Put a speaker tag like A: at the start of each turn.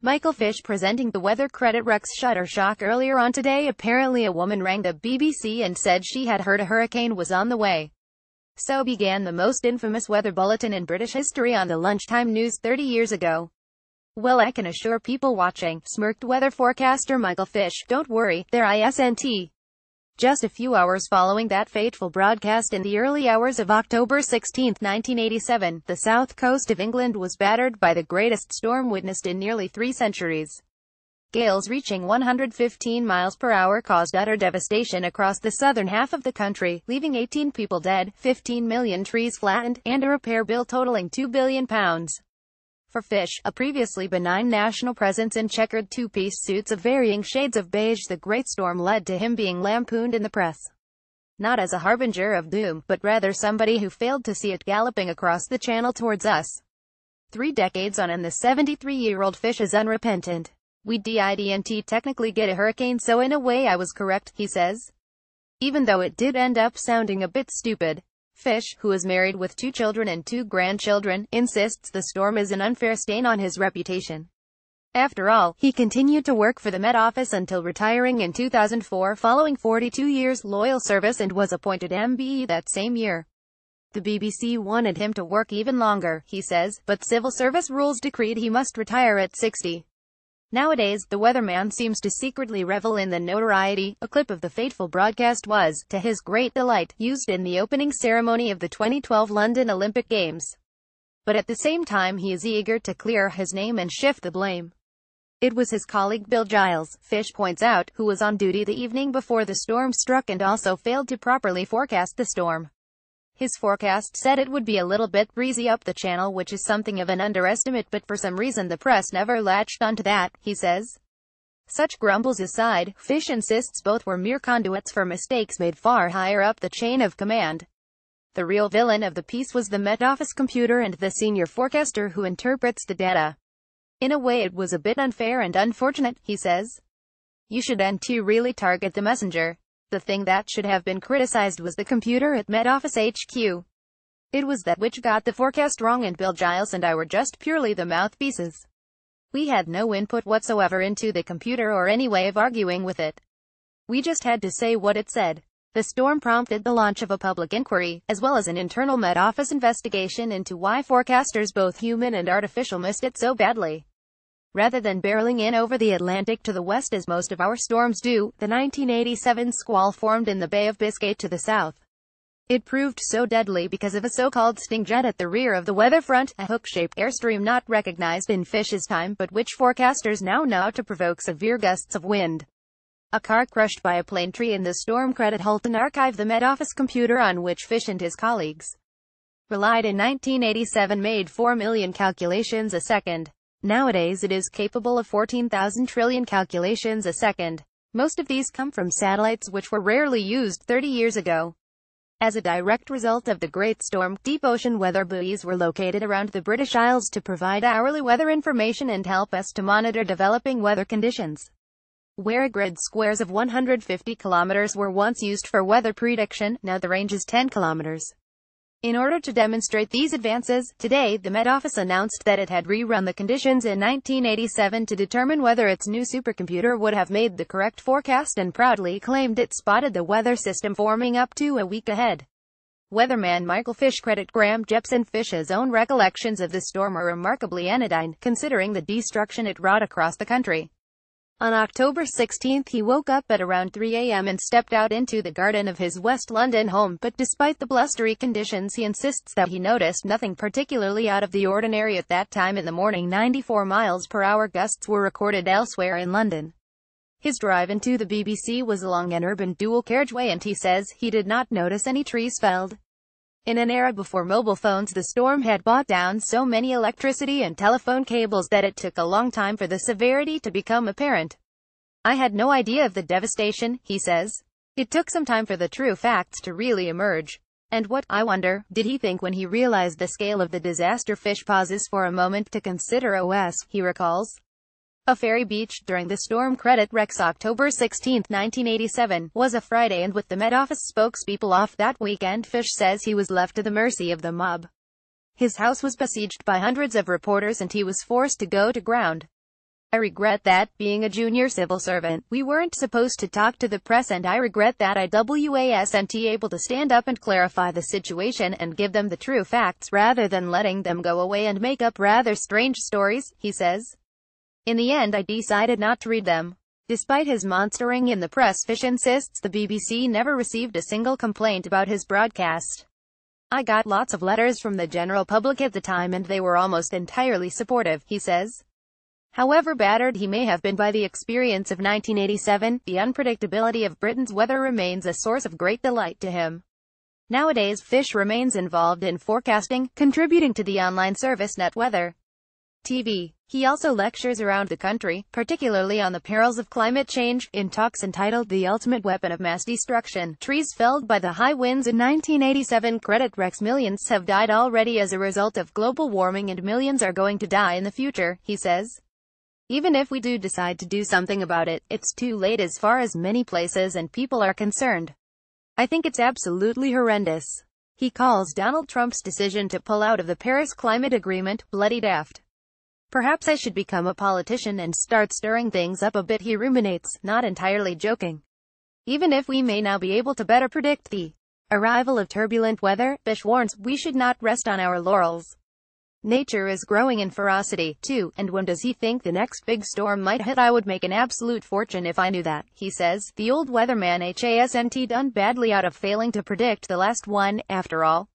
A: Michael Fish presenting the weather. Credit RexShutterstock. Earlier on today, apparently a woman rang the BBC and said she had heard a hurricane was on the way. So began the most infamous weather bulletin in British history on the lunchtime news 30 years ago. Well, I can assure people watching, smirked weather forecaster Michael Fish, don't worry, there isn't. Just a few hours following that fateful broadcast in the early hours of October 16, 1987, the south coast of England was battered by the greatest storm witnessed in nearly 3 centuries. Gales reaching 115 miles per hour caused utter devastation across the southern half of the country, leaving 18 people dead, 15 million trees flattened, and a repair bill totaling £2 billion. For Fish, a previously benign national presence in checkered two-piece suits of varying shades of beige, the great storm led to him being lampooned in the press. Not as a harbinger of doom, but rather somebody who failed to see it galloping across the channel towards us. 3 decades on, and the 73-year-old Fish is unrepentant. We didn't technically get a hurricane, so in a way I was correct, he says. Even though it did end up sounding a bit stupid. Fish, who is married with 2 children and 2 grandchildren, insists the storm is an unfair stain on his reputation. After all, he continued to work for the Met Office until retiring in 2004 following 42 years loyal service, and was appointed MBE that same year. The BBC wanted him to work even longer, he says, but civil service rules decreed he must retire at 60. Nowadays, the weatherman seems to secretly revel in the notoriety. A clip of the fateful broadcast was, to his great delight, used in the opening ceremony of the 2012 London Olympic Games. But at the same time he is eager to clear his name and shift the blame. It was his colleague Bill Giles, Fish points out, who was on duty the evening before the storm struck and also failed to properly forecast the storm. His forecast said it would be a little bit breezy up the channel, which is something of an underestimate, but for some reason the press never latched onto that, he says. Such grumbles aside, Fish insists both were mere conduits for mistakes made far higher up the chain of command. The real villain of the piece was the Met Office computer and the senior forecaster who interprets the data. In a way it was a bit unfair and unfortunate, he says. You shouldn't really target the messenger. The thing that should have been criticized was the computer at Met Office HQ. It was that which got the forecast wrong, and Bill Giles and I were just purely the mouthpieces. We had no input whatsoever into the computer or any way of arguing with it. We just had to say what it said. The storm prompted the launch of a public inquiry, as well as an internal Met Office investigation into why forecasters, both human and artificial, missed it so badly. Rather than barreling in over the Atlantic to the west as most of our storms do, the 1987 squall formed in the Bay of Biscay to the south. It proved so deadly because of a so-called sting jet at the rear of the weather front, a hook-shaped airstream not recognized in Fish's time, but which forecasters now know to provoke severe gusts of wind. A car crushed by a plane tree in the storm. Credit Hulton archive. The Met Office computer on which Fish and his colleagues relied in 1987 made 4 million calculations a second. Nowadays it is capable of 14,000 trillion calculations a second. Most of these come from satellites which were rarely used 30 years ago. As a direct result of the Great Storm, deep ocean weather buoys were located around the British Isles to provide hourly weather information and help us to monitor developing weather conditions. Where grid squares of 150 kilometers were once used for weather prediction, now the range is 10 kilometers. In order to demonstrate these advances, today the Met Office announced that it had rerun the conditions in 1987 to determine whether its new supercomputer would have made the correct forecast, and proudly claimed it spotted the weather system forming up to a week ahead. Weatherman Michael Fish. Credit Graham Jepson. Fish's own recollections of the storm are remarkably anodyne, considering the destruction it wrought across the country. On October 16 he woke up at around 3 a.m. and stepped out into the garden of his West London home, but despite the blustery conditions he insists that he noticed nothing particularly out of the ordinary at that time in the morning. 94 miles per hour gusts were recorded elsewhere in London. His drive into the BBC was along an urban dual carriageway, and he says he did not notice any trees felled. In an era before mobile phones, the storm had brought down so many electricity and telephone cables that it took a long time for the severity to become apparent. I had no idea of the devastation, he says. It took some time for the true facts to really emerge. And what, I wonder, did he think when he realized the scale of the disaster? Fish pauses for a moment to consider he recalls. A ferry beach during the storm. Credit Rex. October 16, 1987, was a Friday, and with the Met Office spokespeople off that weekend, Fish says he was left to the mercy of the mob. His house was besieged by hundreds of reporters and he was forced to go to ground. I regret that, being a junior civil servant, we weren't supposed to talk to the press, and I regret that I wasn't able to stand up and clarify the situation and give them the true facts, rather than letting them go away and make up rather strange stories, he says. In the end I decided not to read them. Despite his monstering in the press, Fish insists the BBC never received a single complaint about his broadcast. I got lots of letters from the general public at the time and they were almost entirely supportive, he says. However battered he may have been by the experience of 1987, the unpredictability of Britain's weather remains a source of great delight to him. Nowadays, Fish remains involved in forecasting, contributing to the online service Net Weather TV. He also lectures around the country, particularly on the perils of climate change, in talks entitled The Ultimate Weapon of Mass Destruction. Trees felled by the high winds in 1987. Credit Rex: millions have died already as a result of global warming and millions are going to die in the future, he says. Even if we do decide to do something about it, it's too late as far as many places and people are concerned. I think it's absolutely horrendous. He calls Donald Trump's decision to pull out of the Paris Climate Agreement bloody daft. Perhaps I should become a politician and start stirring things up a bit, he ruminates, not entirely joking. Even if we may now be able to better predict the arrival of turbulent weather, Fish warns, we should not rest on our laurels. Nature is growing in ferocity, too, and when does he think the next big storm might hit? I would make an absolute fortune if I knew that, he says. The old weatherman hasn't done badly out of failing to predict the last one, after all.